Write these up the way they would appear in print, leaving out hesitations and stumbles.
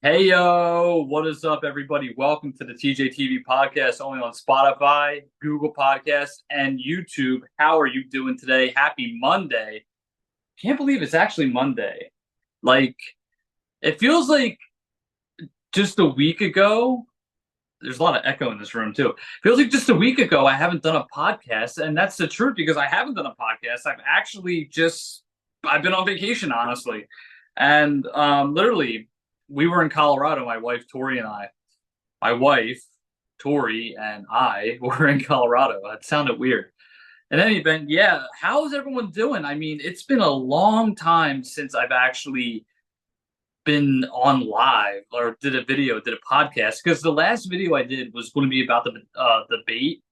Hey yo, what is up, everybody? Welcome to the TJTV podcast, only on Spotify, Google Podcasts, and YouTube. How are you doing today? Happy Monday. Can't believe it's actually Monday. Like, it feels like just a week ago. There's a lot of echo in this room, too. Feels like just a week ago I haven't done a podcast, and that's the truth because I haven't done a podcast. I've been on vacation, honestly. And literally, we were in Colorado, my wife, Tori, and I. My wife, Tori, and I were in Colorado. That sounded weird. In any event, yeah, how is everyone doing? I mean, it's been a long time since I've actually been on live or did a podcast, because the last video I did was going to be about the debate.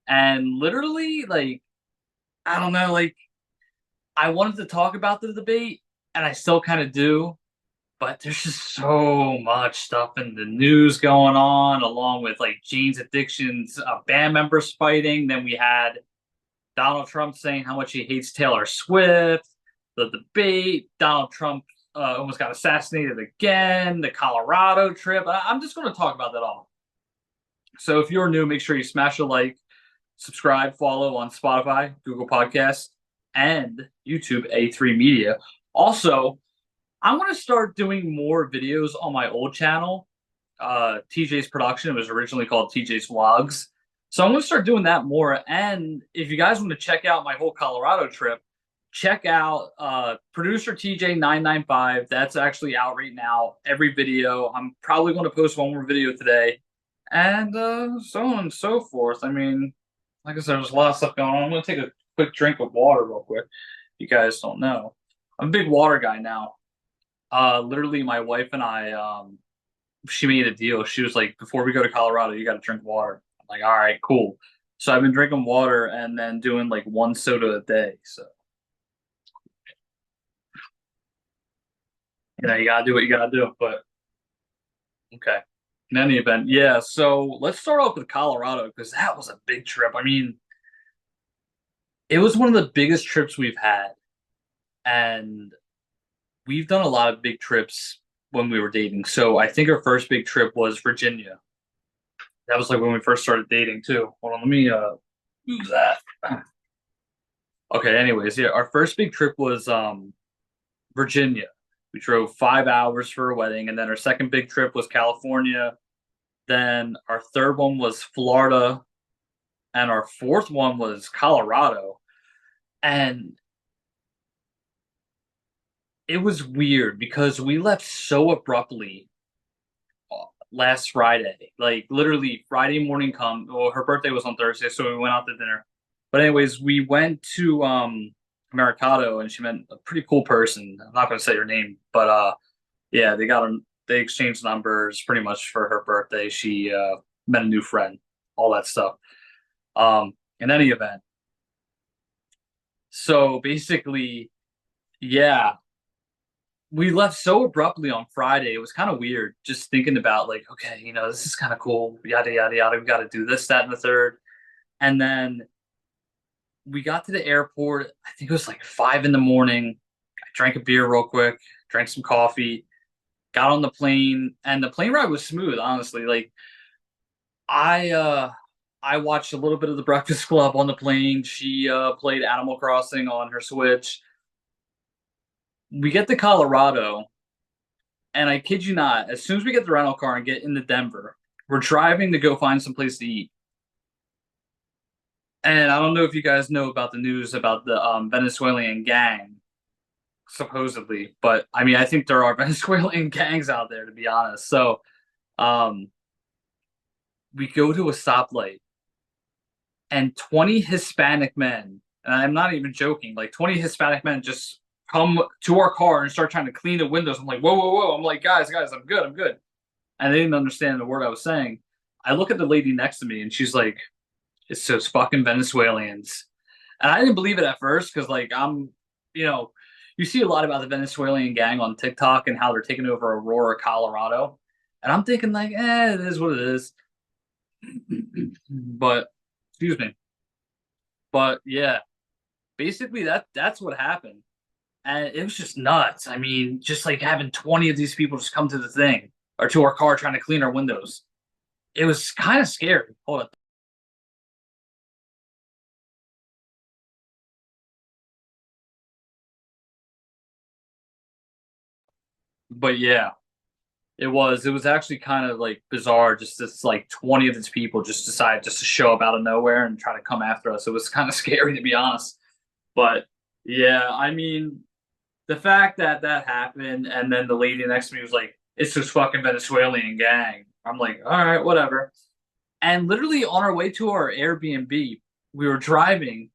And literally, like, I don't know, like, I wanted to talk about the debate, and I still kind of do, but there's just so much stuff in the news going on, along with like Jane's Addiction's band members fighting. Then we had Donald Trump saying how much he hates Taylor Swift, the debate. Donald Trump almost got assassinated again, the Colorado trip. I'm just going to talk about that all. So if you're new, make sure you smash a like, subscribe, follow on Spotify, Google Podcasts, and YouTube A3 Media. Also, I want to start doing more videos on my old channel, TJ's Production. It was originally called TJ's Vlogs. So I'm going to start doing that more. And if you guys want to check out my whole Colorado trip, check out producer TJ995. That's actually out right now. Every video. I'm probably going to post one more video today. And so on and so forth. I mean, like I said, there's a lot of stuff going on. I'm going to take a quick drink of water real quick. You guys don't know. I'm a big water guy now. Literally, my wife and I, she made a deal. She was like, before we go to Colorado, you got to drink water. I'm like, all right, cool. So I've been drinking water and then doing like one soda a day. So, you gotta do what you gotta do. But okay. In any event, yeah. So let's start off with Colorado because that was a big trip. I mean, it was one of the biggest trips we've had. And we've done a lot of big trips when we were dating. So I think our first big trip was Virginia. That was like when we first started dating too. Hold on, let me use that. Okay, anyways, yeah, our first big trip was Virginia. We drove 5 hours for a wedding, and then our second big trip was California. Then our third one was Florida, and our fourth one was Colorado. And it was weird because we left so abruptly last Friday. Like literally Friday morning come. Well, her birthday was on Thursday, so we went out to dinner. But anyways, we went to Mercado, and she met a pretty cool person. I'm not gonna say her name, but yeah, they exchanged numbers pretty much for her birthday. She met a new friend, all that stuff. In any event, so basically, yeah, we left so abruptly on Friday. It was kind of weird just thinking about like, okay, this is kind of cool, yada yada yada. We got to do this, that, and the third. And then we got to the airport. I think it was like 5 in the morning. I drank a beer real quick, drank some coffee, got on the plane, and the plane ride was smooth, honestly. Like I I watched a little bit of the Breakfast Club on the plane. She played Animal Crossing on her Switch. We get to Colorado, and I kid you not, as soon as we get the rental car and get into Denver, we're driving to go find some place to eat. And I don't know if you guys know about the news about the Venezuelan gang, supposedly, but I mean, I think there are Venezuelan gangs out there, to be honest. So um, we go to a stoplight, and 20 Hispanic men, and I'm not even joking, like 20 Hispanic men just come to our car and start trying to clean the windows. I'm like, whoa, whoa, whoa. I'm like, guys, I'm good, I'm good. And they didn't understand the word I was saying. I look at the lady next to me, and she's like, it's those fucking Venezuelans. And I didn't believe it at first because, like, you know, you see a lot about the Venezuelan gang on TikTok and how they're taking over Aurora, Colorado. And I'm thinking, like, it is what it is. But, excuse me. But yeah, basically that's what happened. And it was just nuts. I mean, just like having 20 of these people just come to the thing. or to our car trying to clean our windows. It was kind of scary. Hold on. But yeah, it was actually kind of like bizarre. Just this like 20 of its people just decided just to show up out of nowhere and try to come after us. It was kind of scary to be honest. But yeah, I mean, the fact that that happened and then the lady next to me was like, "It's this fucking Venezuelan gang." I'm like, "All right, whatever." And literally on our way to our Airbnb, we were driving,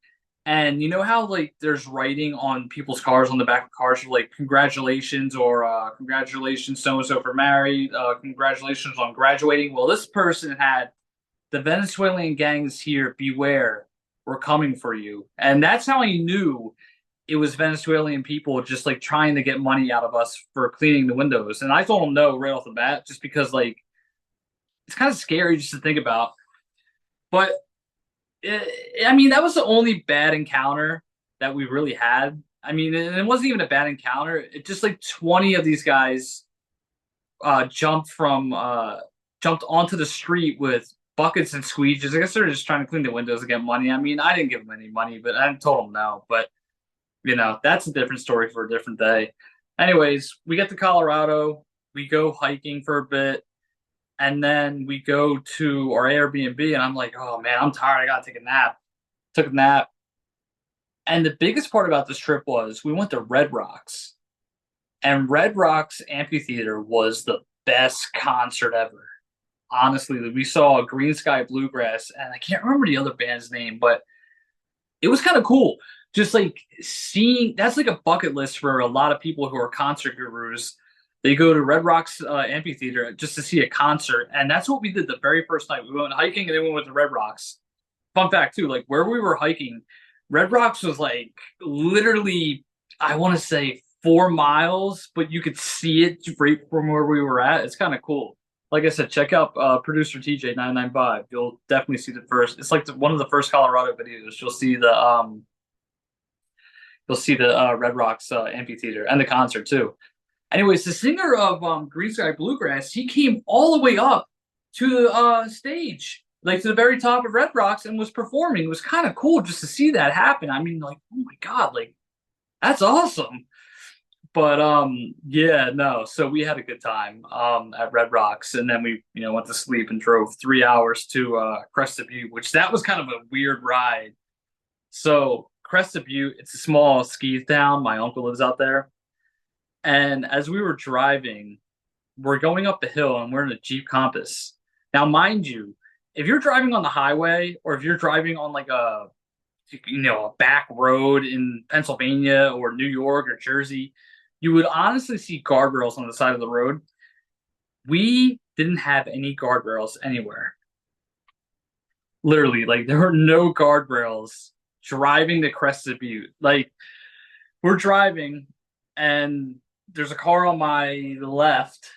and you know how like there's writing on people's cars on the back of cars like congratulations or congratulations so and so for married, congratulations on graduating. Well, this person had the Venezuelan gangs here, beware, we're coming for you. And that's how I knew it was Venezuelan people just like trying to get money out of us for cleaning the windows. And I told them no right off the bat, just because like it's kind of scary just to think about. But I mean, that was the only bad encounter that we really had. I mean, and it wasn't even a bad encounter. It just like 20 of these guys jumped onto the street with buckets and squeegees. I guess they're just trying to clean the windows and get money. I mean, I didn't give them any money, but I told them no. But that's a different story for a different day. Anyways, we get to Colorado. We go hiking for a bit, and then we go to our Airbnb, and I'm like, oh man, I'm tired. I gotta take a nap. Took a nap. And the biggest part about this trip was we went to Red Rocks, and Red Rocks Amphitheater was the best concert ever. Honestly, we saw Green Sky Bluegrass, and I can't remember the other band's name, but it was kind of cool. Just like seeing that's like a bucket list for a lot of people who are concert gurus. They go to Red Rocks Amphitheater just to see a concert, and that's what we did the very first night. We went hiking and then we went to Red Rocks. Fun fact too, like where we were hiking, Red Rocks was like literally, I want to say 4 miles, but you could see it right from where we were at. It's kind of cool. Like I said, check out producer TJ 995. You'll definitely see the first. It's like one of the first Colorado videos. You'll see the Red Rocks amphitheater and the concert too. Anyways, the singer of Green Sky Bluegrass, he came all the way up to the stage, like to the very top of Red Rocks, and was performing. It was kind of cool just to see that happen. I mean, like, oh my god, like that's awesome. But yeah, no. So we had a good time at Red Rocks, and then we went to sleep and drove 3 hours to Crested Butte, which that was kind of a weird ride. So Crested Butte, it's a small ski town. My uncle lives out there. And as we were driving, we're going up the hill and we're in a Jeep Compass. Now, mind you, if you're driving on the highway or if you're driving on like a back road in Pennsylvania or New York or Jersey, you would honestly see guardrails on the side of the road. We didn't have any guardrails anywhere. Literally, like there were no guardrails driving the Crested Butte. Like we're driving and there's a car on my left.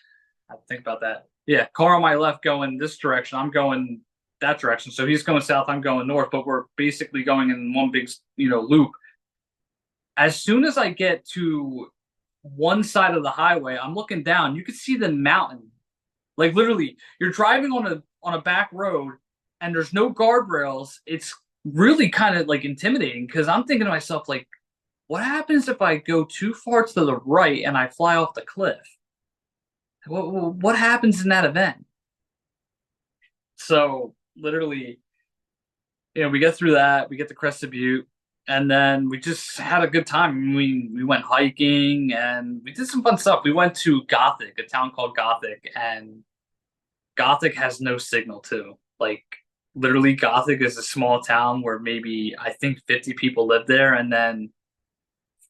I have to think about that. Yeah, car on my left going this direction. I'm going that direction. So he's going south, I'm going north, but we're basically going in one big, loop. As soon as I get to one side of the highway, I'm looking down. You can see the mountain. Like literally, you're driving on a back road and there's no guardrails. It's really kind of like intimidating because I'm thinking to myself, like, what happens if I go too far to the right and I fly off the cliff? What happens in that event? So literally, we get through that, we get to Crested Butte, and then we just had a good time. We went hiking and we did some fun stuff. We went to Gothic, a town called Gothic, and Gothic has no signal too. Like literally, Gothic is a small town where maybe I think 50 people live there, and then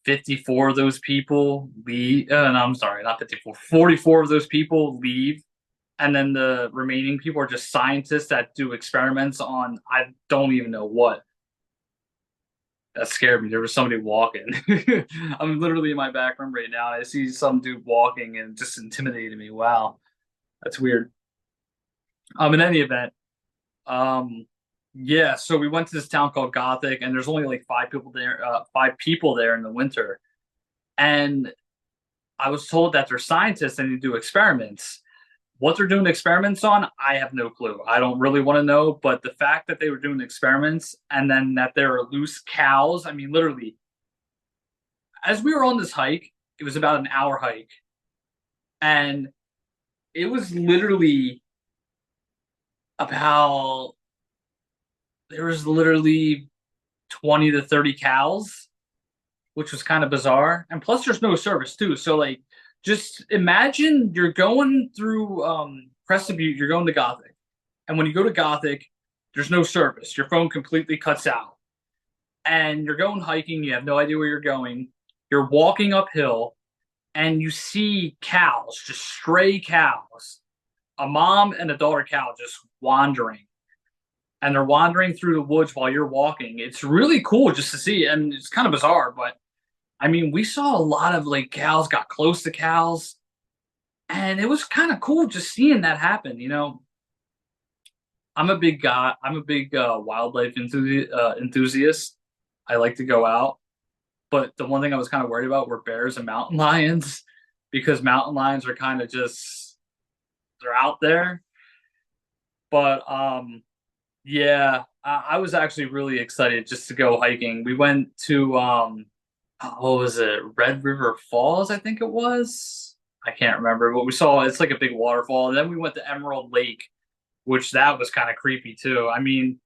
54 of those people leave. No, I'm sorry, not 54. 44 of those people leave, and then the remaining people are just scientists that do experiments on I don't even know what. That scared me. There was somebody walking. I'm literally in my back room right now. I see some dude walking and just intimidated me. Wow, that's weird. In any event, um, yeah. So we went to this town called Gothic, and there's only like 5 people there. 5 people there in the winter, and I was told that they're scientists and they do experiments. What they're doing experiments on, I have no clue. I don't really want to know, but the fact that they were doing experiments and then that there are loose cows, I mean, literally, as we were on this hike, it was about an hour hike, and it was literally about there was literally 20 to 30 cows, which was kind of bizarre. And plus, there's no service too. So, like, just imagine you're going through Crescent Butte, you're going to Gothic. And when you go to Gothic, there's no service. Your phone completely cuts out. And you're going hiking, you have no idea where you're going. You're walking uphill, and you see cows, just stray cows, a mom and a daughter cow just wandering. And they're wandering through the woods while you're walking. It's really cool just to see. And it's kind of bizarre, but I mean, we saw a lot of like cows, got close to cows, and it was kind of cool just seeing that happen. I'm a big guy. I'm a big wildlife enthusiast. I like to go out, but the one thing I was kind of worried about were bears and mountain lions, because mountain lions are kind of just they're out there. But yeah, I was actually really excited just to go hiking. We went to what was it? Red River Falls, I think it was. I can't remember, but we saw it's like a big waterfall. And then we went to Emerald Lake, which that was kind of creepy too. I mean,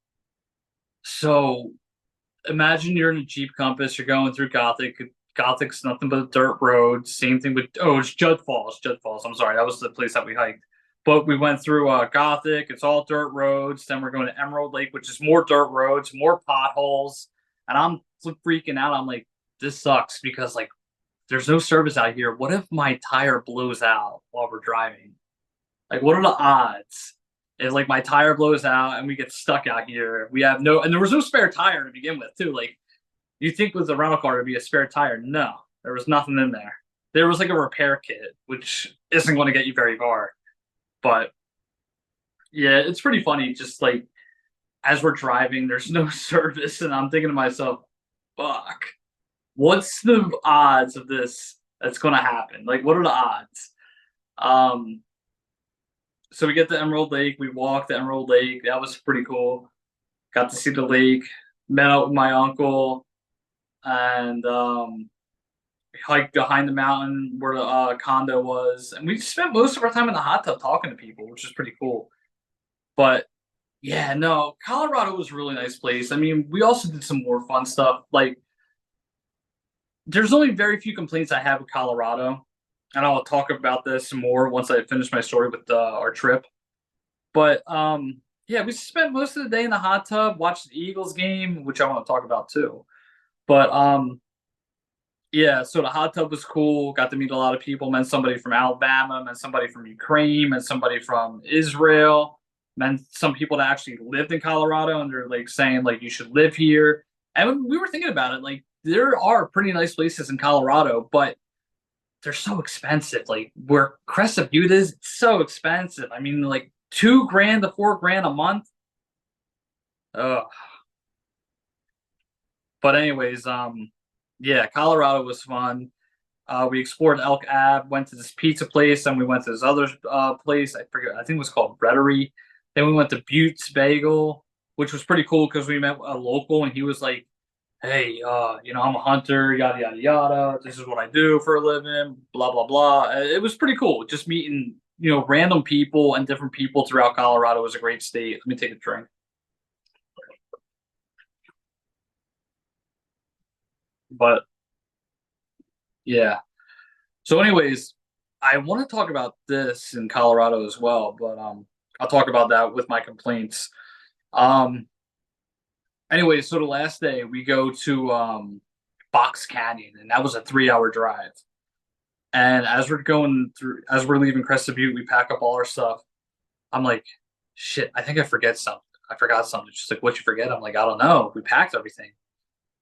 so imagine you're in a Jeep Compass, you're going through Gothic. Gothic's nothing but a dirt road. Same thing with it's Judd Falls. Judd Falls. I'm sorry, that was the place that we hiked. But we went through Gothic. It's all dirt roads. Then we're going to Emerald Lake, which is more dirt roads, more potholes. And I'm freaking out. I'm like, this sucks because like there's no service out here. What if my tire blows out while we're driving? Like, what are the odds? If like my tire blows out and we get stuck out here, we have no, and there was no spare tire to begin with, too. Like, you think with a rental car to be a spare tire? No, there was nothing in there. There was like a repair kit, which isn't going to get you very far. But yeah, it's pretty funny. Just like as we're driving, there's no service, and I'm thinking to myself, "Fuck, what's the odds of this that's going to happen? Like, what are the odds?" Um, so we get to Emerald Lake. We walk to Emerald Lake. That was pretty cool. Got to see the lake. Met up with my uncle, and hiked behind the mountain where the condo was. And we spent most of our time in the hot tub talking to people, which is pretty cool. But yeah, no, Colorado was a really nice place. I mean, we also did some more fun stuff. Like, there's only very few complaints I have with Colorado, and I'll talk about this some more once I finish my story with our trip. But yeah, we spent most of the day in the hot tub, watched the Eagles game, which I want to talk about too. But yeah, so the hot tub was cool. Got to meet a lot of people. Met somebody from Alabama, met somebody from Ukraine, met somebody from Israel, met some people that actually lived in Colorado, and they're like saying like you should live here. And we were thinking about it, like there are pretty nice places in Colorado, but they're so expensive. Like where Crescent Butte is, it's so expensive. I mean, like 2 grand to 4 grand a month. Ugh. But anyways, yeah, Colorado was fun. We explored Elk Ave, went to this pizza place, and we went to this other place. I forget, I think it was called Breadery. Then we went to Butte's Bagel, which was pretty cool because we met a local, and he was like, "Hey, I'm a hunter, yada yada yada. This is what I do for a living, blah blah blah." It was pretty cool, just meeting random people and different people throughout Colorado. It was a great state. Let me take a drink. But yeah. So, anyways, I want to talk about this in Colorado as well, but I'll talk about that with my complaints. Um, anyway, so the last day we go to Box Canyon, and that was a 3 hour drive. And as we're leaving Crested Butte, we pack up all our stuff. I'm like, shit, I think I forget something. I forgot something. She's like, what you forget? I'm like, I don't know. We packed everything.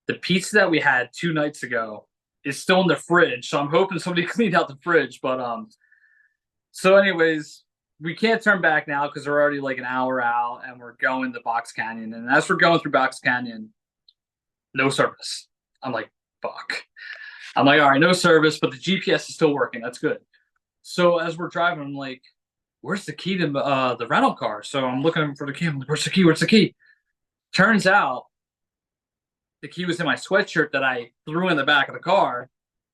The pizza that we had 2 nights ago is still in the fridge, so I'm hoping somebody cleaned out the fridge. But so anyways, we can't turn back now because we're already like an hour out, and we're going to Box Canyon. And as we're going through Box Canyon, no service. I'm like, fuck. I'm like, all right, no service, but the GPS is still working. That's good. So as we're driving, I'm like, where's the key to the rental car? So I'm looking for the key. I'm like, where's the key? Where's the key? Turns out the key was in my sweatshirt that I threw in the back of the car.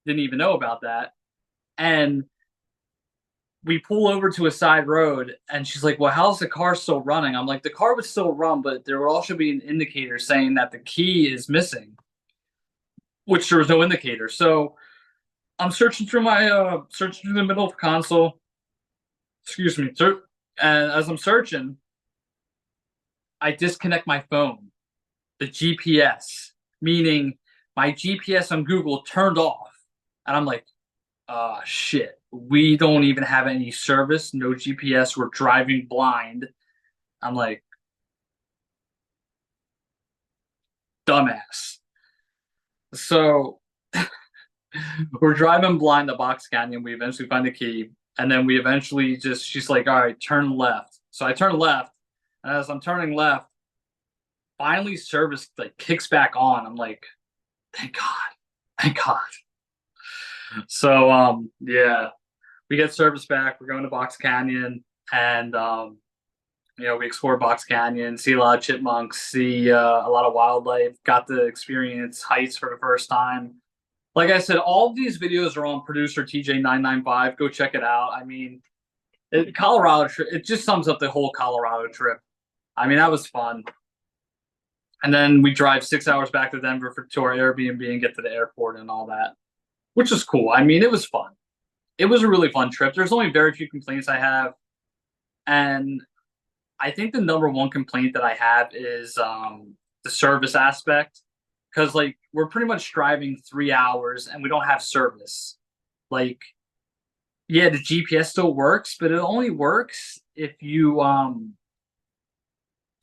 Didn't even know about that. And we pull over to a side road, and she's like, well, how's the car still running? I'm like, the car would still run, but there would also be an indicator saying that the key is missing, which there was no indicator. So I'm searching through my searching through the middle of the console. Excuse me. And as I'm searching, I disconnect my phone, the GPS, meaning my GPS on Google turned off. And I'm like, shit. We don't even have any service, no GPS. We're driving blind. I'm like, dumbass. So we're driving blind to Box Canyon. We eventually find the key. And then we eventually she's like, all right, turn left. So I turn left. And as I'm turning left, finally service like kicks back on. I'm like, thank God. Thank God. So yeah, we get service back. We're going to Box Canyon, and we explore Box Canyon, see a lot of chipmunks, see a lot of wildlife. Got to experience heights for the first time. Like I said, all of these videos are on producer TJ995. Go check it out. I mean, Colorado trip. It just sums up the whole Colorado trip. I mean, that was fun. And then we drive 6 hours back to Denver to our Airbnb and get to the airport and all that, which was cool. I mean, it was fun. It was a really fun trip. There's only very few complaints I have. And I think the number one complaint that I have is the service aspect. Because, like, we're pretty much driving 3 hours and we don't have service. Like, yeah, the GPS still works, but it only works if you,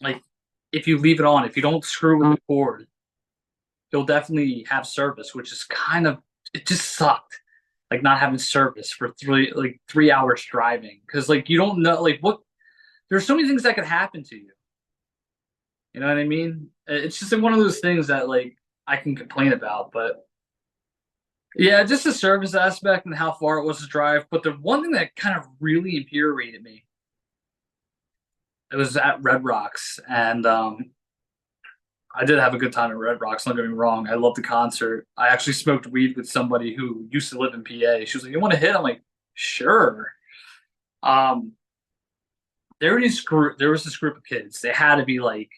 like, if you leave it on. If you don't screw with the cord, you'll definitely have service, which is it just sucked. Like not having service for 3 hours driving. Cause like you don't know there's so many things that could happen to you. You know what I mean? It's just like one of those things that like I can complain about, but yeah, just the service aspect and how far it was to drive. But the one thing that kind of really infuriated me, it was at Red Rocks, and I did have a good time at Red Rocks. Don't get me wrong. I loved the concert. I actually smoked weed with somebody who used to live in PA. She was like, "You want to hit?" I'm like, "Sure." Um, there was this group of kids. They had to be like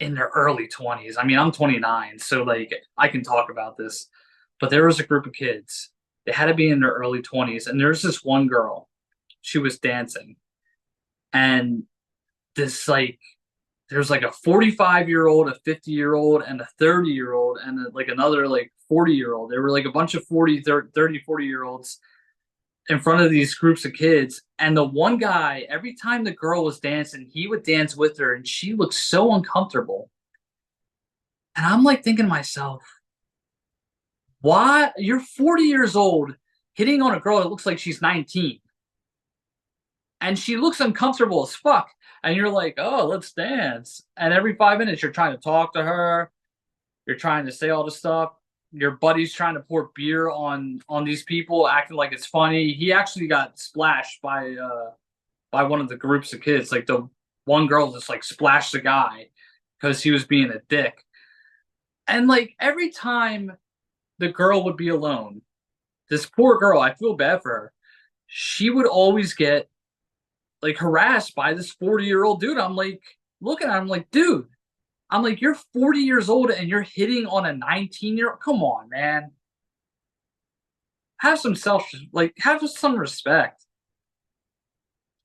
in their early 20s. I mean, I'm 29, so like I can talk about this. But there was a group of kids. They had to be in their early 20s, and there's this one girl. She was dancing, and this like there's like a 45-year-old, a 50-year-old, and a 30-year-old, and like another like 40-year-old. There were like a bunch of 40-year-olds in front of these groups of kids. And the one guy, every time the girl was dancing, he would dance with her, and she looked so uncomfortable. And I'm like thinking to myself, why? You're 40 years old hitting on a girl that looks like she's 19. And she looks uncomfortable as fuck. And you're like, oh, let's dance. And every 5 minutes, you're trying to talk to her. You're trying to say all this stuff. Your buddy's trying to pour beer on these people, acting like it's funny. He actually got splashed by one of the groups of kids. Like the one girl just like splashed the guy because he was being a dick. And like every time the girl would be alone, this poor girl, I feel bad for her. She would always get like harassed by this 40-year-old dude. I'm like looking at him like, dude, I'm like, you're 40 years old and you're hitting on a 19-year-old. Come on, man. Have some have some respect.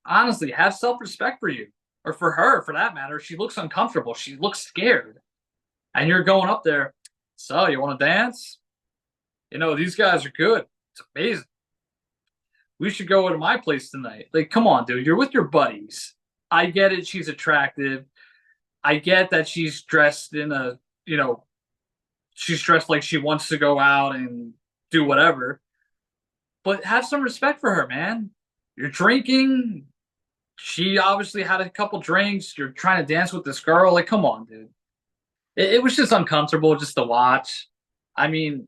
Honestly, have self-respect for you. Or for her, for that matter. She looks uncomfortable. She looks scared. And you're going up there. So, you want to dance? You know, these guys are good. It's amazing. We should go to my place tonight. Like, come on, dude. You're with your buddies. I get it. She's attractive. I get that she's dressed she's dressed like she wants to go out and do whatever. But have some respect for her, man. You're drinking. She obviously had a couple drinks. You're trying to dance with this girl. Like, come on, dude. It was just uncomfortable just to watch. I mean,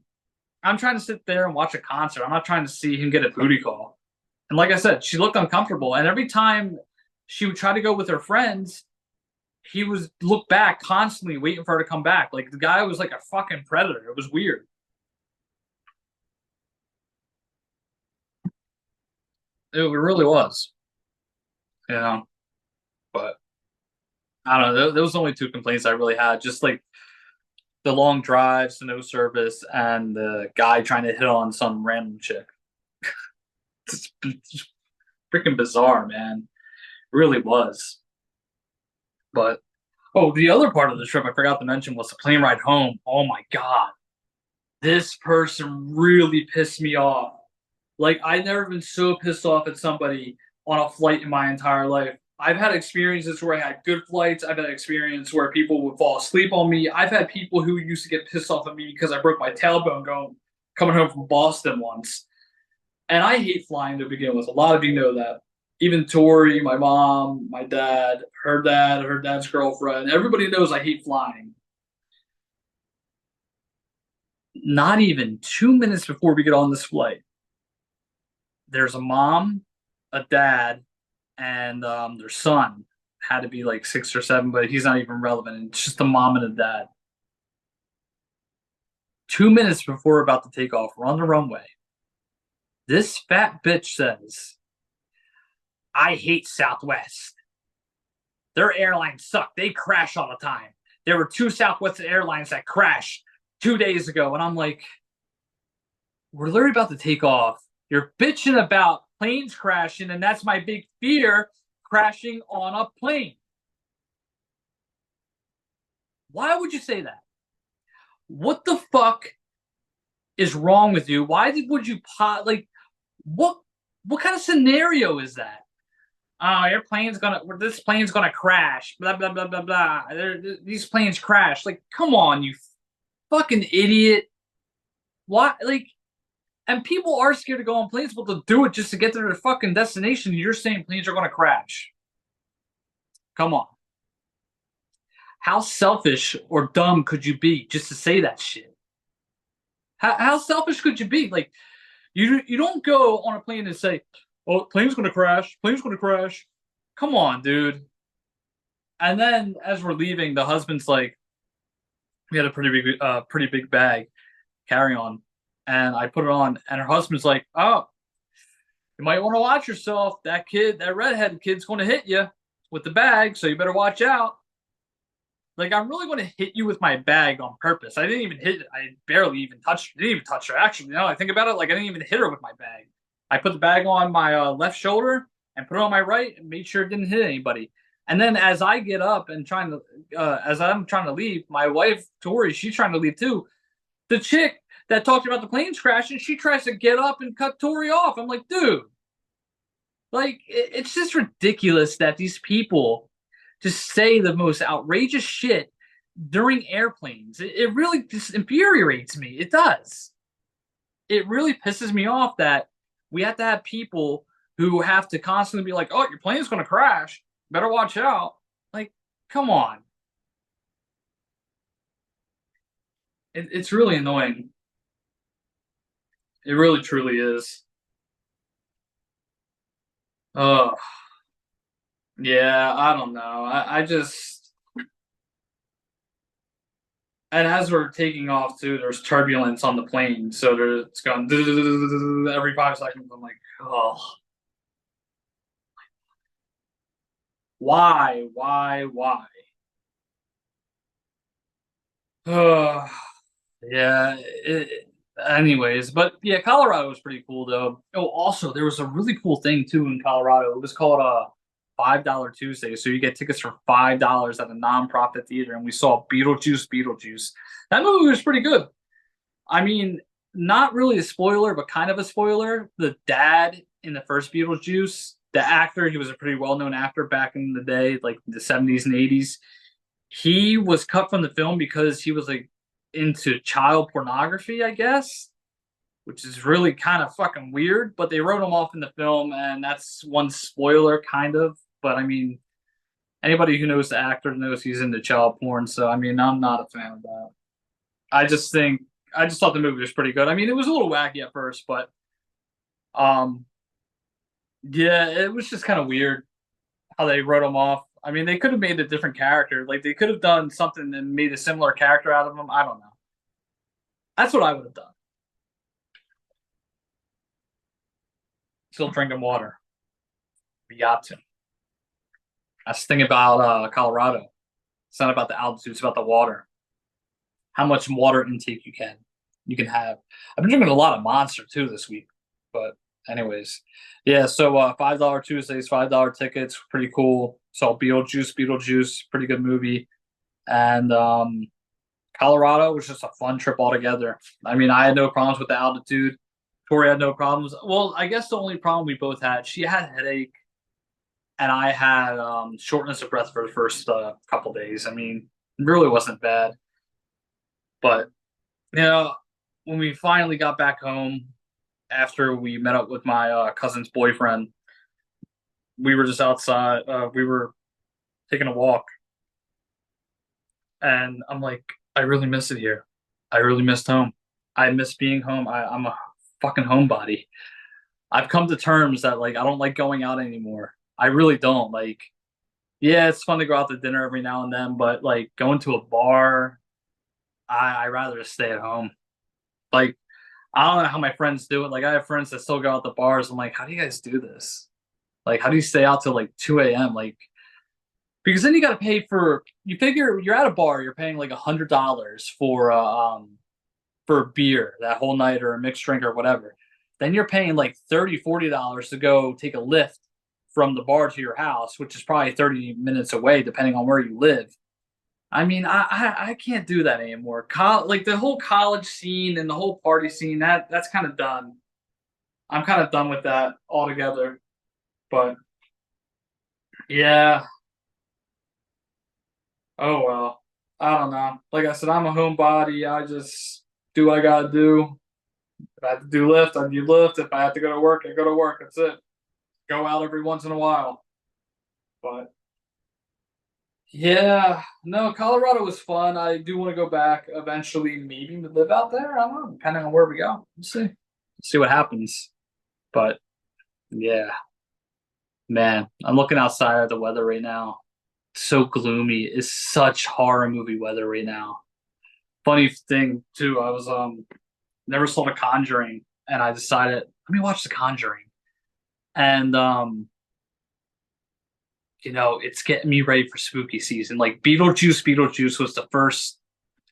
I'm trying to sit there and watch a concert. I'm not trying to see him get a booty call. And like I said, she looked uncomfortable. And every time she would try to go with her friends, he was look back constantly waiting for her to come back. Like the guy was like a fucking predator. It was weird. It really was. You know. But I don't know. There was only two complaints I really had. Just like the long drives, the no service, and the guy trying to hit on some random chick. It's freaking bizarre, man. It really was. But oh, the other part of the trip I forgot to mention was the plane ride home. Oh my god, this person really pissed me off. Like I've never been so pissed off at somebody on a flight in my entire life. I've had experiences where I had good flights. I've had experience where people would fall asleep on me. I've had people who used to get pissed off at me because I broke my tailbone going coming home from Boston once. And I hate flying to begin with. A lot of you know that. Even Tori, my mom, my dad, her dad's girlfriend, everybody knows I hate flying. Not even 2 minutes before we get on this flight, there's a mom, a dad, and their son. Had to be like 6 or 7, but he's not even relevant. It's just a mom and a dad. 2 minutes before we're about to take off, we're on the runway. This fat bitch says, I hate Southwest. Their airlines suck. They crash all the time. There were two Southwest airlines that crashed 2 days ago. And I'm like, we're literally about to take off. You're bitching about planes crashing, and that's my big fear, crashing on a plane. Why would you say that? What the fuck is wrong with you? Why would you like what kind of scenario is that? Oh, this plane's gonna crash. Blah blah blah blah blah. These planes crash. Like, come on, you fucking idiot. Why? Like, and people are scared to go on planes, but they'll do it just to get to their fucking destination. You're saying planes are gonna crash. Come on. How selfish or dumb could you be just to say that shit? How selfish could you be? Like, you don't go on a plane and say, "Oh, plane's gonna crash. Plane's gonna crash." Come on, dude. And then as we're leaving, the husband's like, we had a pretty big bag carry on, and I put it on, and her husband's like, "Oh, you might want to watch yourself. That redhead kid's going to hit you with the bag, so you better watch out." Like, I'm really going to hit you with my bag on purpose. I didn't even hit it. I barely even touched. Didn't even touch her. Actually, now I think about it, like I didn't even hit her with my bag. I put the bag on my left shoulder and put it on my right and made sure it didn't hit anybody. And then as I get up and as I'm trying to leave, my wife Tori, she's trying to leave too. The chick that talked about the planes crashing, she tries to get up and cut Tori off. I'm like, dude, like it's just ridiculous that these people just say the most outrageous shit during airplanes. It really just infuriates me. It does. It really pisses me off that we have to have people who have to constantly be like, "Oh, your plane's going to crash. Better watch out." Like, come on. It's really annoying. It really truly is. Oh, yeah, I don't know. I just, and as we're taking off too, there's turbulence on the plane, so it's going every 5 seconds. I'm like, oh, why? Oh, yeah. Anyways, but yeah, Colorado was pretty cool though. Oh, also there was a really cool thing too in Colorado. It was called a $5 Tuesday. So you get tickets for $5 at a nonprofit theater, and we saw Beetlejuice. That movie was pretty good. I mean, not really a spoiler, but kind of a spoiler. The dad in the first Beetlejuice, the actor, he was a pretty well-known actor back in the day, like the 70s and 80s. He was cut from the film because he was like into child pornography, I guess, which is really kind of fucking weird. But they wrote him off in the film, and that's one spoiler, kind of. But I mean, anybody who knows the actor knows he's into child porn. So I mean, I'm not a fan of that. I just thought the movie was pretty good. I mean, it was a little wacky at first, but um, Yeah, it was just kind of weird how they wrote him off. I mean, they could have made a different character. Like they could have done something and made a similar character out of him. I don't know. That's what I would have done. Still drinking water. We got to. That's the thing about Colorado. It's not about the altitude. It's about the water. How much water intake you can have. I've been drinking a lot of Monster too this week. But anyways, yeah. So $5 Tuesdays, $5 tickets, pretty cool. Saw Beetlejuice, pretty good movie. And Colorado was just a fun trip altogether. I mean, I had no problems with the altitude. Tori had no problems. Well, I guess the only problem we both had, she had a headache, and I had shortness of breath for the first couple days. I mean, it really wasn't bad. But you know, when we finally got back home after we met up with my cousin's boyfriend, we were just outside. We were taking a walk, and I'm like, I really miss it here. I really missed home. I miss being home. I'm a fucking homebody. I've come to terms that like I don't like going out anymore. I really don't. Like, yeah, it's fun to go out to dinner every now and then, but like going to a bar, I rather just stay at home. Like, I don't know how my friends do it. Like, I have friends that still go out to bars. I'm like, how do you guys do this? Like, how do you stay out till like 2 a.m.? Like, because then you got to pay for. You figure you're at a bar, you're paying like $100 for a beer that whole night or a mixed drink or whatever. Then you're paying like $30, $40 to go take a lift from the bar to your house, which is probably 30 minutes away, depending on where you live. I mean, I can't do that anymore. Like the whole college scene and the whole party scene, that's kind of done. I'm kind of done with that altogether. But yeah, oh well. I don't know. Like I said, I'm a homebody. I just do what I gotta do. If I have to do lift, I do lift. If I have to go to work, I go to work. That's it. Go out every once in a while. But yeah, no, Colorado was fun. I do want to go back eventually, maybe live out there. I don't know, depending on where we go. We'll see. See what happens. But yeah, man, I'm looking outside at the weather right now. It's so gloomy. It's such horror movie weather right now. Funny thing too, I was never saw The Conjuring, and I decided let me watch The Conjuring, and it's getting me ready for spooky season. Like Beetlejuice was the first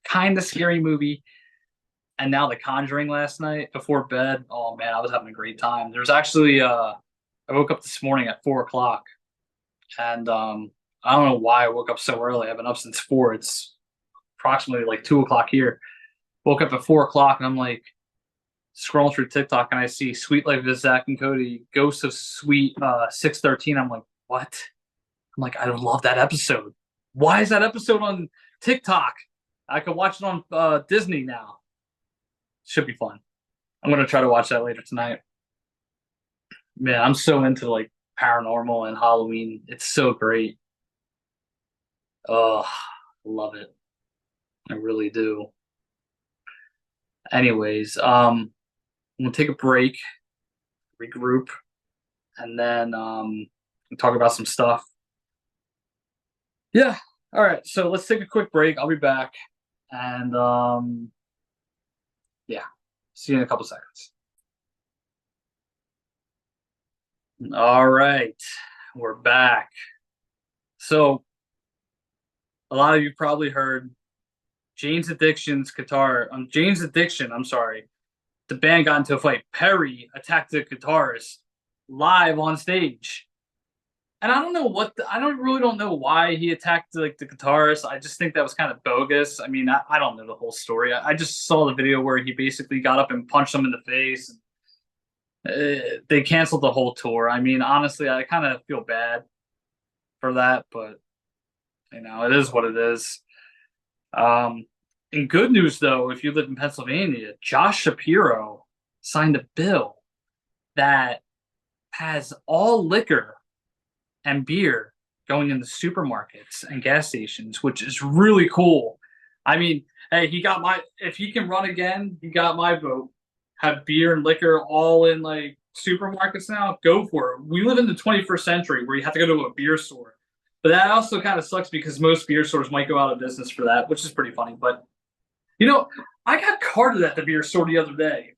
kind of scary movie, and now The Conjuring last night before bed. Oh man, I was having a great time. There's actually I woke up this morning at 4 o'clock, and I don't know why I woke up so early. I've been up since four. It's approximately like 2 o'clock here. Woke up at 4 o'clock, and I'm like scrolling through TikTok, and I see Sweet Life of Zach and Cody, Ghost of Sweet 613. I'm like, what? I'm like, I love that episode. Why is that episode on TikTok? I could watch it on Disney now. Should be fun. I'm gonna try to watch that later tonight. Man, I'm so into like paranormal and Halloween. It's so great. Oh, love it. I really do. Anyways, I'm gonna take a break, regroup, and then talk about some stuff. Yeah. All right. So let's take a quick break. I'll be back, and yeah, see you in a couple seconds. All right, we're back. So a lot of you probably heard Jane's Addiction. I'm sorry. The band got into a fight. Perry attacked the guitarist live on stage. And I don't know I don't know why he attacked like the guitarist. I just think that was kind of bogus. I mean, I don't know the whole story. I just saw the video where he basically got up and punched him in the face. They canceled the whole tour. I mean, honestly, I kind of feel bad for that, but it is what it is. In good news, though, if you live in Pennsylvania, Josh Shapiro signed a bill that has all liquor and beer going in the supermarkets and gas stations, which is really cool. I mean, hey, if he can run again, he got my vote. Have beer and liquor all in like supermarkets now, go for it. We live in the 21st century where you have to go to a beer store. But that also kind of sucks because most beer stores might go out of business for that, which is pretty funny. But, you know, I got carded at the beer store the other day.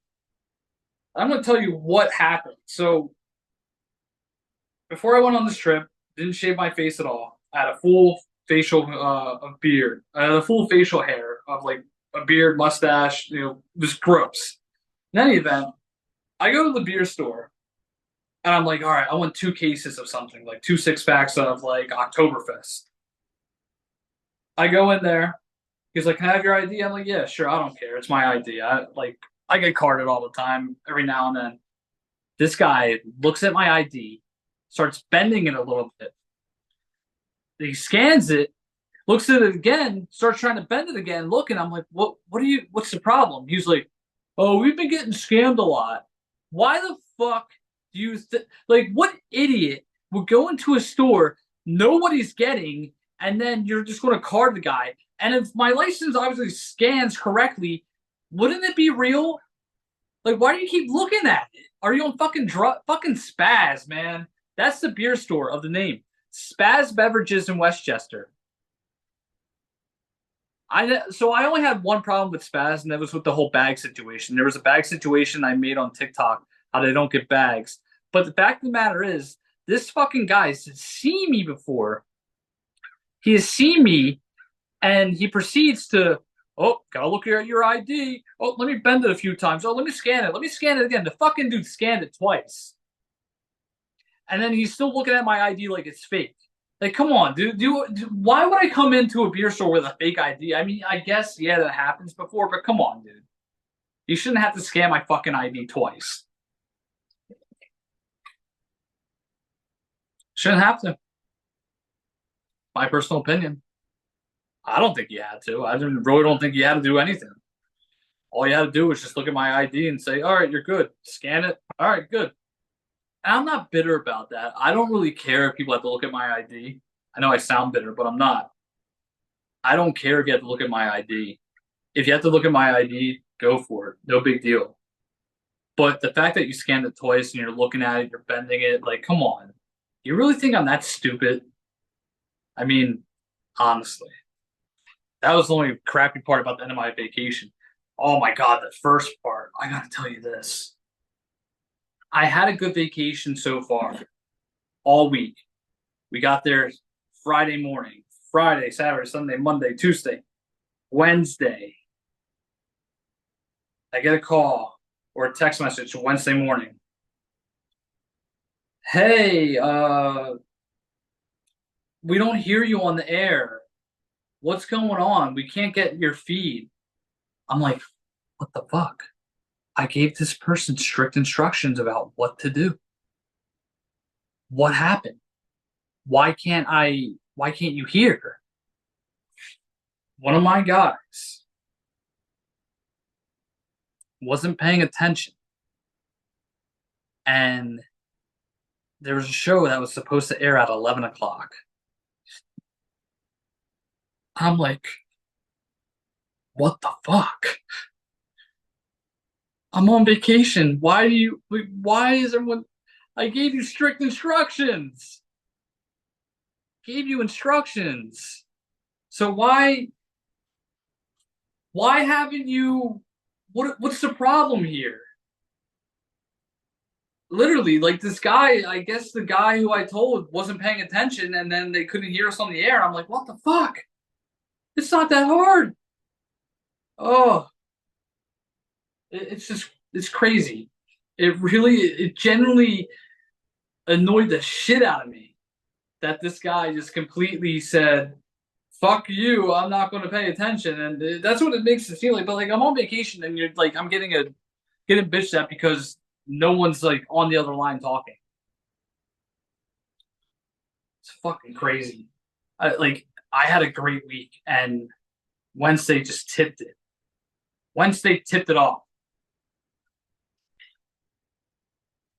I'm going to tell you what happened. So, before I went on this trip, didn't shave my face at all. I had a full facial of beard. I had a full facial hair of like a beard, mustache, just gross. In any event, I go to the beer store and I'm like, all right, I want 2 cases of something, like 2 6-packs of like Oktoberfest. I go in there. He's like, can I have your ID? I'm like, yeah, sure. I don't care. It's my ID. I get carded all the time, every now and then. This guy looks at my ID, starts bending it a little bit. He scans it, looks at it again, starts trying to bend it again. Looking, I'm like, what's the problem? He's like, oh, we've been getting scammed a lot. Why the fuck do you like? What idiot would go into a store, know what he's getting, and then you're just going to card the guy? And if my license obviously scans correctly, wouldn't it be real? Like, why do you keep looking at it? Are you on fucking Spaz, man? That's the beer store of the name. Spaz Beverages in Westchester. So I only had one problem with Spaz, and that was with the whole bag situation. There was a bag situation I made on TikTok, how they don't get bags. But the fact of the matter is, this fucking guy has seen me before. He has seen me, and he proceeds to, oh, gotta look at your ID. Oh, let me bend it a few times. Oh, let me scan it. Let me scan it again. The fucking dude scanned it twice. And then he's still looking at my ID like it's fake. Like, come on, dude. Why would I come into a beer store with a fake ID? I mean, I guess, yeah, that happens before, but come on, dude. You shouldn't have to scan my fucking ID twice. Shouldn't have to. My personal opinion. I don't think you had to. Really don't think you had to do anything. All you had to do was just look at my ID and say, all right, you're good. Scan it. All right, good. And I'm not bitter about that. I don't really care if people have to look at my ID. I know I sound bitter, but I'm not. I don't care if you have to look at my ID. If you have to look at my ID, go for it. No big deal. But the fact that you scanned it twice and you're looking at it, you're bending it, like, come on. You really think I'm that stupid? I mean, honestly. That was the only crappy part about the end of my vacation. Oh my God, the first part. I gotta tell you this. I had a good vacation so far, all week. We got there Friday morning, Friday, Saturday, Sunday, Monday, Tuesday, Wednesday. I get a call or a text message Wednesday morning. Hey, we don't hear you on the air. What's going on? We can't get your feed. I'm like, what the fuck? I gave this person strict instructions about what to do. What happened? Why can't you hear? One of my guys wasn't paying attention. And there was a show that was supposed to air at 11 o'clock. I'm like, what the fuck? I'm on vacation. Why is everyone, I gave you strict instructions. Gave you instructions. So why haven't you, what's the problem here? Literally, like this guy, I guess the guy who I told wasn't paying attention and then they couldn't hear us on the air. I'm like, what the fuck? It's not that hard. Oh, it's crazy. It genuinely annoyed the shit out of me that this guy just completely said, fuck you, I'm not going to pay attention. And that's what it makes it feel like. But like, I'm on vacation and you're like, I'm getting bitched at because no one's like on the other line talking. It's fucking crazy. I had a great week and Wednesday just tipped it. Wednesday tipped it off.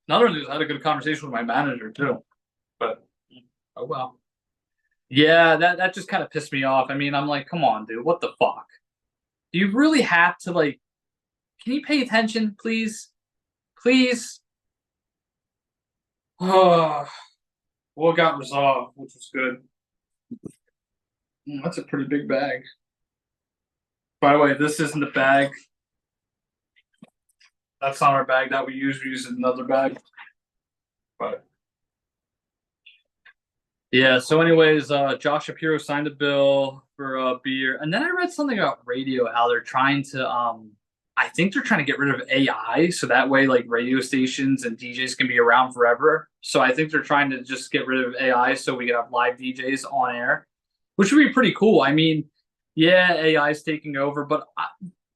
Another news, I had a good conversation with my manager too. But oh well. Yeah, that just kind of pissed me off. I mean, I'm like, come on, dude, what the fuck? Do you really have to like? Can you pay attention, please? Please? Well, it got resolved, which was good. That's a pretty big bag. By the way, this isn't the bag. That's not our bag that we use. We use another bag. But yeah. So, anyways, Josh Shapiro signed a bill for beer, and then I read something about radio. How they're trying to, I think they're trying to get rid of AI, so that way, like radio stations and DJs can be around forever. So I think they're trying to just get rid of AI, so we can have live DJs on air, which would be pretty cool. I mean, yeah, AI is taking over, but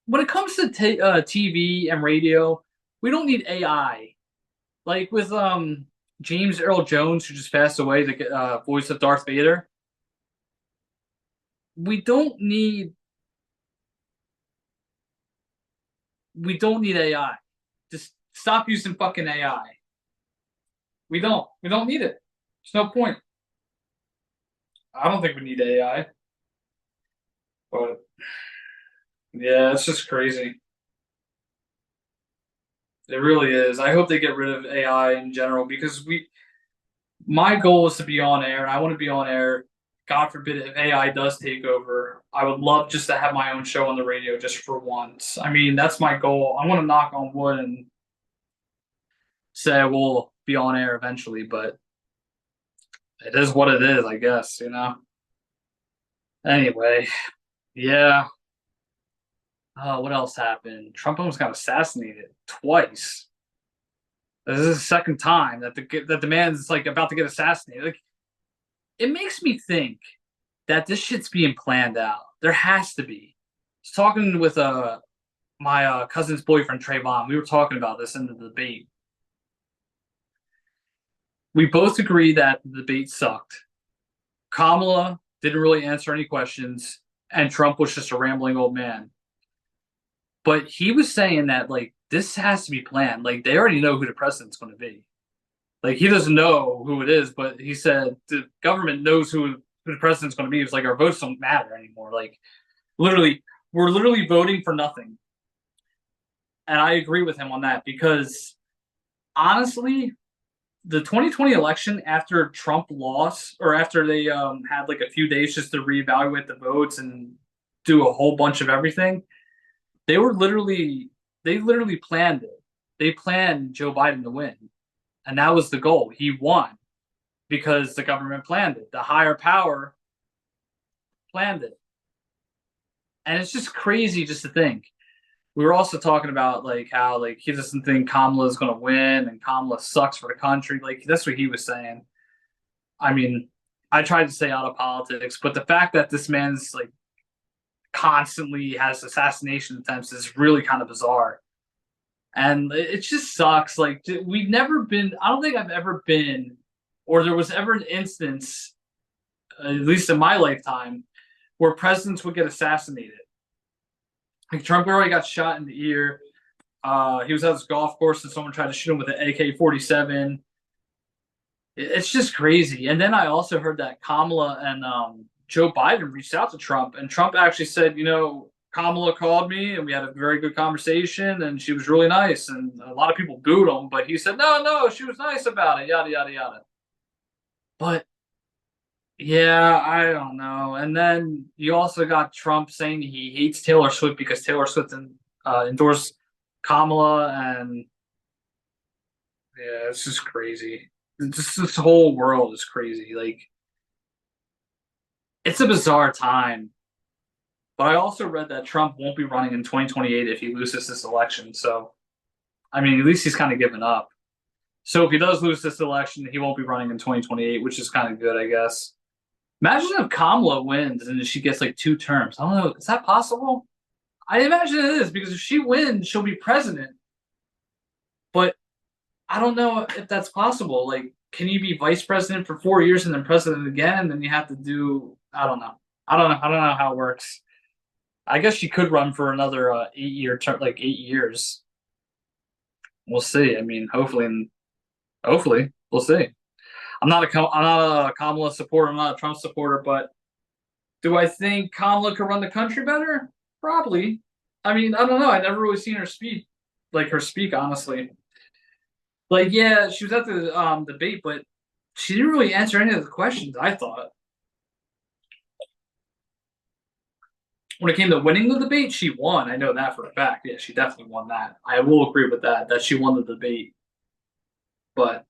when it comes to TV and radio, we don't need AI. Like with James Earl Jones, who just passed away, the voice of Darth Vader. We don't need we don't need AI. Just stop using fucking AI. We don't need it. There's no point. I don't think we need AI. But yeah, it's just crazy. It really is. I hope they get rid of AI in general because my goal is to be on air and I want to be on air. God forbid if AI does take over, I would love just to have my own show on the radio just for once. I mean, that's my goal. I want to knock on wood and say I will be on air eventually, but it is what it is, I guess, you know? Anyway, yeah. What else happened? Trump almost got assassinated twice. This is the second time that the man's like about to get assassinated. Like, it makes me think that this shit's being planned out. There has to be. I was talking with my cousin's boyfriend Trayvon. We were talking about this in the debate. We both agree that the debate sucked. Kamala didn't really answer any questions, and Trump was just a rambling old man. But he was saying that like this has to be planned. Like they already know who the president's going to be. Like he doesn't know who it is, but he said the government knows who the president's going to be. It's like our votes don't matter anymore. Like literally, we're literally voting for nothing. And I agree with him on that because honestly, the 2020 election after Trump lost, or after they had like a few days just to reevaluate the votes and do a whole bunch of everything, they were literally they literally planned it. They planned Joe Biden to win, and that was the goal. He won because the government planned it. The higher power planned it, and it's just crazy just to think. We were also talking about like how like he doesn't think Kamala is going to win, and Kamala sucks for the country. Like that's what he was saying. I mean, I tried to stay out of politics, but the fact that this man's like constantly has assassination attempts is really kind of bizarre. And it just sucks. Like we've never been. I don't think I've ever been, or there was ever an instance, at least in my lifetime, where presidents would get assassinated. Like Trump already got shot in the ear. He was at this golf course and someone tried to shoot him with an AK-47. It's just crazy. And then I also heard that Kamala and Joe Biden reached out to Trump, and Trump actually said, you know, Kamala called me and we had a very good conversation and she was really nice. And a lot of people booed him, but he said, no, no, she was nice about it, yada, yada, yada. But yeah, I don't know. And then you also got Trump saying he hates Taylor Swift because Taylor Swift endorsed Kamala, and yeah, it's just crazy. Just this whole world is crazy. Like it's a bizarre time. But I also read that Trump won't be running in 2028 if he loses this election. So, I mean, at least he's kind of given up. So if he does lose this election, he won't be running in 2028, which is kind of good, I guess. Imagine if Kamala wins and she gets like 2 terms. I don't know. Is that possible? I imagine it is because if she wins, she'll be president. But I don't know if that's possible. Like, can you be vice president for 4 years and then president again? And then you have to do, I don't know. I don't know. I don't know how it works. I guess she could run for another 8 year term, like 8 years. We'll see. I mean, hopefully, we'll see. I'm not a Kamala supporter. I'm not a Trump supporter, but do I think Kamala could run the country better? Probably. I mean, I don't know. I never really seen her speak, like her speak, honestly. Like, yeah, she was at the debate, but she didn't really answer any of the questions, I thought. When it came to winning the debate, she won. I know that for a fact. Yeah, she definitely won that. I will agree with that she won the debate. But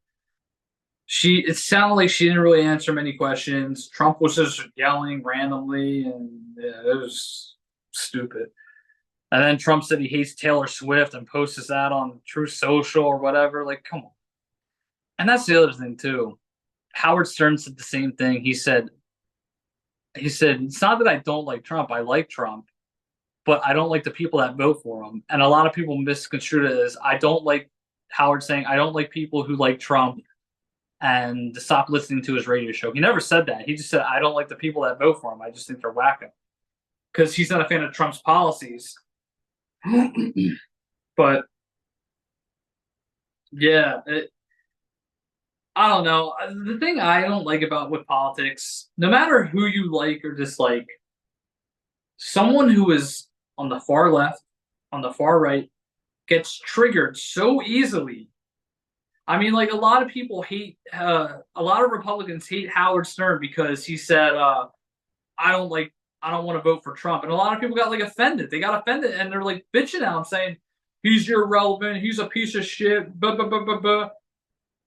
it sounded like she didn't really answer many questions. Trump was just yelling randomly, and yeah, it was stupid. And then Trump said he hates Taylor Swift and posted that on True Social or whatever. Like, come on. And that's the other thing too. Howard Stern said the same thing. He said it's not that I don't like Trump. I like Trump, but I don't like the people that vote for him. And a lot of people misconstrued it as I don't like Howard saying I don't like people who like Trump and stop listening to his radio show. He never said that. He just said I don't like the people that vote for him. I just think they're wacko because he's not a fan of Trump's policies. But yeah, I don't know. The thing I don't like about with politics, no matter who you like or dislike, someone who is on the far left, on the far right, gets triggered so easily. I mean, like a lot of people hate, a lot of Republicans hate Howard Stern because he said, "I don't like, I don't want to vote for Trump," and a lot of people got like offended. They got offended and they're like bitching at him, saying, "He's irrelevant. He's a piece of shit." Blah, blah, blah, blah, blah.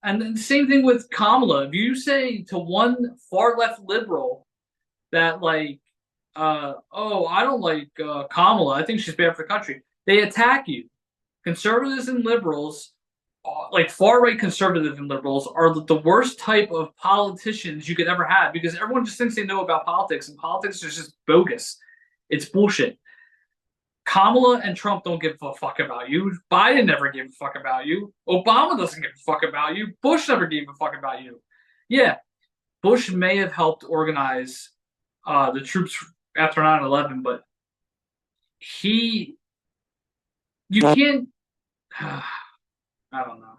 And then the same thing with Kamala. If you say to one far left liberal that like, oh, I don't like Kamala, I think she's bad for the country, they attack you. Conservatives and liberals, like far right conservatives and liberals, are the worst type of politicians you could ever have because everyone just thinks they know about politics, and politics is just bogus. It's bullshit. Kamala and Trump don't give a fuck about you. Biden never gave a fuck about you. Obama doesn't give a fuck about you. Bush never gave a fuck about you. Yeah, Bush may have helped organize the troops after 9/11, but he, you can't, I don't know.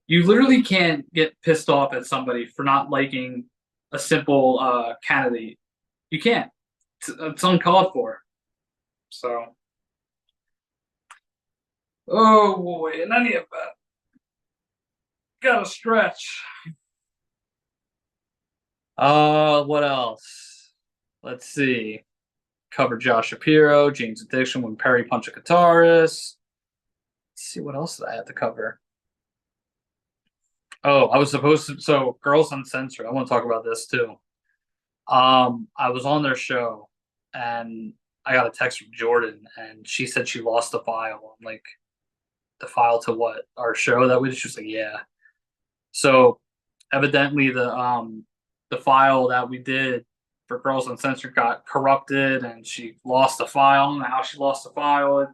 You literally can't get pissed off at somebody for not liking a simple candidate. You can't. It's uncalled for. So, oh boy, in any event, gotta stretch. What else? Let's see. Cover Josh Shapiro, James Addiction when Perry punched a guitarist. Let's see what else did I have to cover. Oh, I was supposed to. So, Girls Uncensored. I want to talk about this too. I was on their show, and I got a text from Jordan, and she said she lost the file. I'm like, the file to what? Our show that was. She was like, yeah. So, evidently the file that we did for Girls Uncensored got corrupted, and she lost the file. And how she lost the file,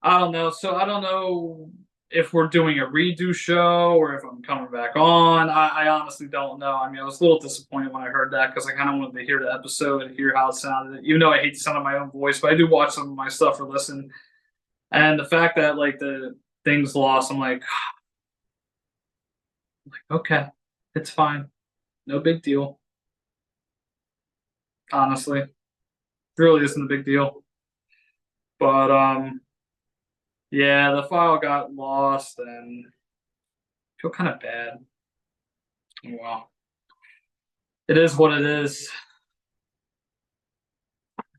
I don't know. So I don't know if we're doing a redo show or if I'm coming back on. I honestly don't know. I mean, I was a little disappointed when I heard that because I kind of wanted to hear the episode and hear how it sounded, even though I hate the sound of my own voice, but I do watch some of my stuff or listen. And the fact that like the things lost, I'm like, okay, it's fine. No big deal. Honestly. It really isn't a big deal. But yeah, the file got lost and I feel kind of bad. Well, it is what it is.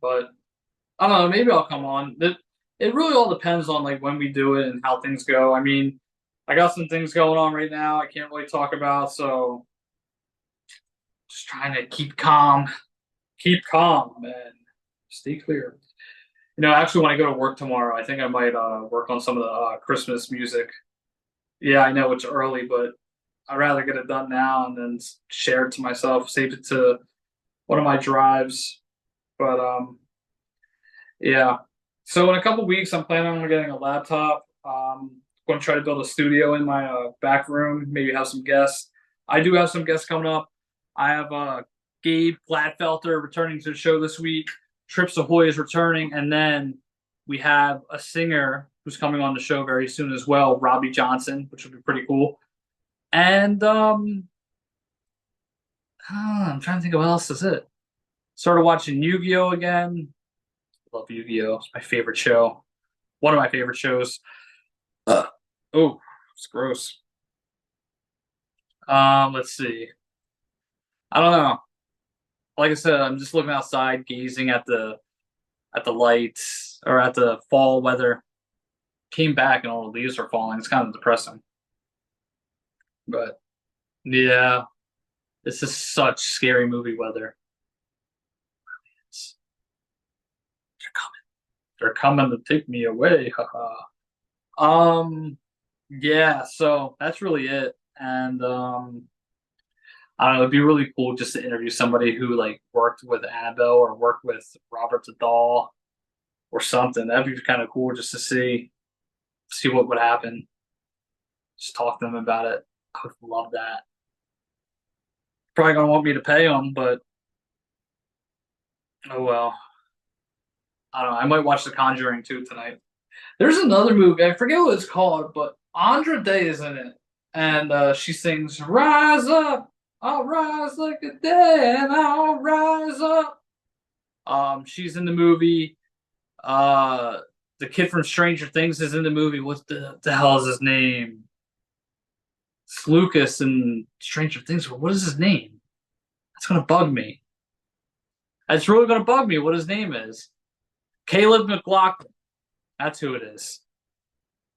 But I don't know, maybe I'll come on. It really all depends on like when we do it and how things go. I mean, I got some things going on right now I can't really talk about, so just trying to keep calm, and stay clear. Actually, when I go to work tomorrow, I think I might work on some of the Christmas music. Yeah, I know it's early, but I'd rather get it done now and then share it to myself, save it to one of my drives. But yeah. So in a couple weeks, I'm planning on getting a laptop. Going to try to build a studio in my back room. Maybe have some guests. I do have some guests coming up. I have Gabe Gladfelter returning to the show this week. Trips Ahoy is returning, and then we have a singer who's coming on the show very soon as well, Robbie Johnson, which would be pretty cool. And I'm trying to think of what else is it. Started watching Yu-Gi-Oh again. Love Yu-Gi-Oh! It's my favorite show. One of my favorite shows. Oh, it's gross. Let's see. I don't know. Like I said, I'm just looking outside, gazing at the lights or at the fall weather. Came back and all the leaves are falling. It's kind of depressing. But yeah, this is such scary movie weather. They're coming. They're coming to take me away. Haha. Yeah, so that's really it. And I don't know, it'd be really cool just to interview somebody who like worked with Annabelle or worked with Robert the Doll or something. That'd be kind of cool just to see what would happen. Just talk to them about it. I would love that. Probably gonna want me to pay them, but oh well. I don't know. I might watch The Conjuring 2 tonight. There's another movie. I forget what it's called, but Andra Day is in it, and she sings "Rise Up, I'll rise like a day, and I'll rise up." She's in the movie. Uh, the kid from Stranger Things is in the movie. What the hell is his name? It's Lucas in Stranger Things. What is his name? That's gonna bug me. It's really gonna bug me what his name is. Caleb McLaughlin. That's who it is.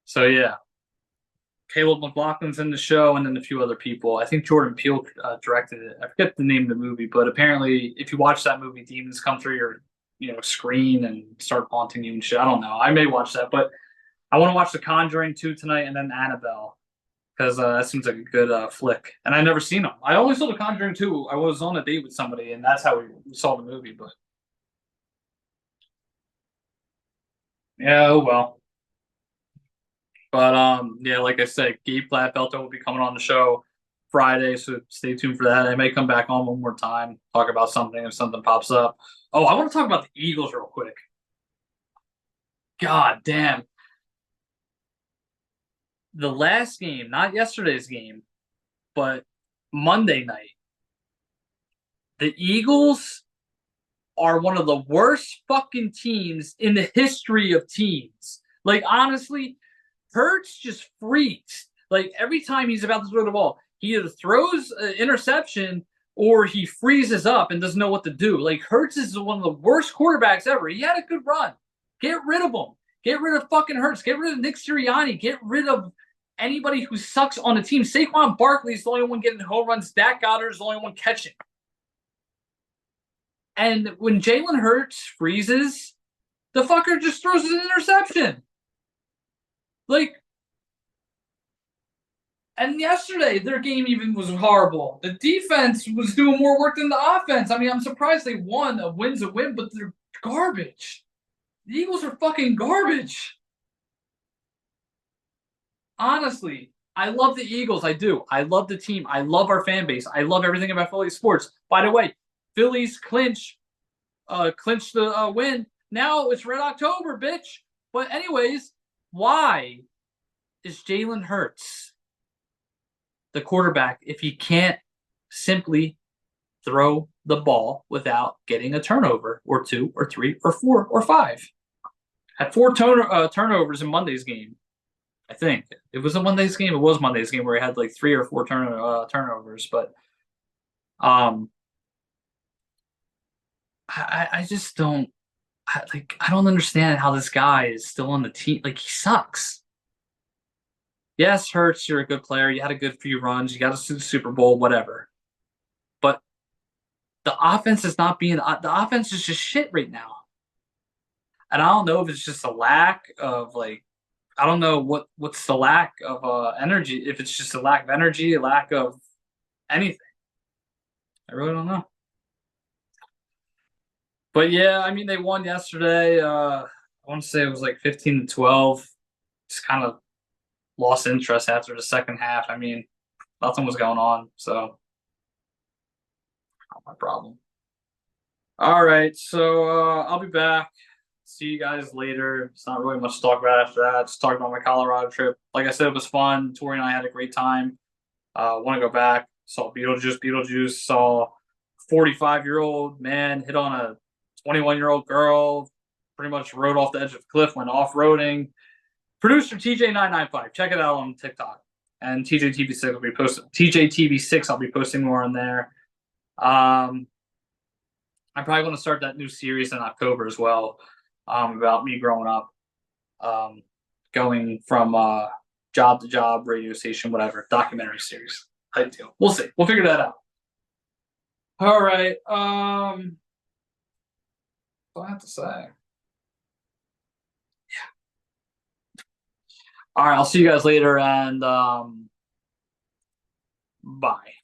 So yeah, Caleb McLaughlin's in the show, and then a few other people. I think Jordan Peele directed it. I forget the name of the movie, but apparently, if you watch that movie, demons come through your screen and start haunting you and shit. I don't know. I may watch that, but I want to watch The Conjuring 2 tonight, and then Annabelle because that seems like a good flick. And I never seen them. I only saw The Conjuring 2. I was on a date with somebody, and that's how we saw the movie. But yeah, oh well. But yeah, like I said, Gabe Gladfelter will be coming on the show Friday, so stay tuned for that. I may come back on one more time, talk about something if something pops up. Oh, I want to talk about the Eagles real quick. God damn. The last game, not yesterday's game, but Monday night. The Eagles are one of the worst fucking teams in the history of teams. Like, honestly, Hurts just freaks. Like, every time he's about to throw the ball, he either throws an interception or he freezes up and doesn't know what to do. Like, Hurts is one of the worst quarterbacks ever. He had a good run. Get rid of him. Get rid of fucking Hurts. Get rid of Nick Sirianni. Get rid of anybody who sucks on the team. Saquon Barkley is the only one getting home runs. Dak Goddard is the only one catching. And when Jalen Hurts freezes, the fucker just throws an interception. Like, and yesterday, their game even was horrible. The defense was doing more work than the offense. I mean, I'm surprised they won. A win's a win, but they're garbage. The Eagles are fucking garbage. Honestly, I love the Eagles. I do. I love the team. I love our fan base. I love everything about Philly sports. By the way, Phillies clinch the win. Now it's Red October, bitch. But anyways, why is Jalen Hurts the quarterback if he can't simply throw the ball without getting a turnover or two or three or four or five? Had four turnovers in Monday's game. I think it was a Monday's game. It was Monday's game where he had like three or four turnovers. But um, I just don't I don't understand how this guy is still on the team. Like, he sucks. Yes, Hurts, you're a good player. You had a good few runs. You got us to the Super Bowl, whatever. But the offense is not being the offense is just shit right now. And I don't know if it's just a lack of like I don't know what's the lack of energy. If it's just a lack of energy, a lack of anything, I really don't know. But yeah, I mean they won yesterday. I want to say it was like 15-12. Just kind of lost interest after the second half. I mean, nothing was going on, so not my problem. All right, so I'll be back. See you guys later. It's not really much to talk about after that. Just talking about my Colorado trip. Like I said, it was fun. Tori and I had a great time. Want to go back. Saw Beetlejuice. Beetlejuice saw 45-year-old man hit on a 21-year-old girl. Pretty much rode off the edge of a cliff. Went off roading. Producer TJ995. Check it out on TikTok. And TJTV6 will be posting. TJTV6, I'll be posting more on there. I'm probably going to start that new series in October as well, about me growing up, going from job to job, radio station, whatever, documentary series type deal. We'll see. We'll figure that out. All right. What I have to say. Yeah. All right. I'll see you guys later, and bye.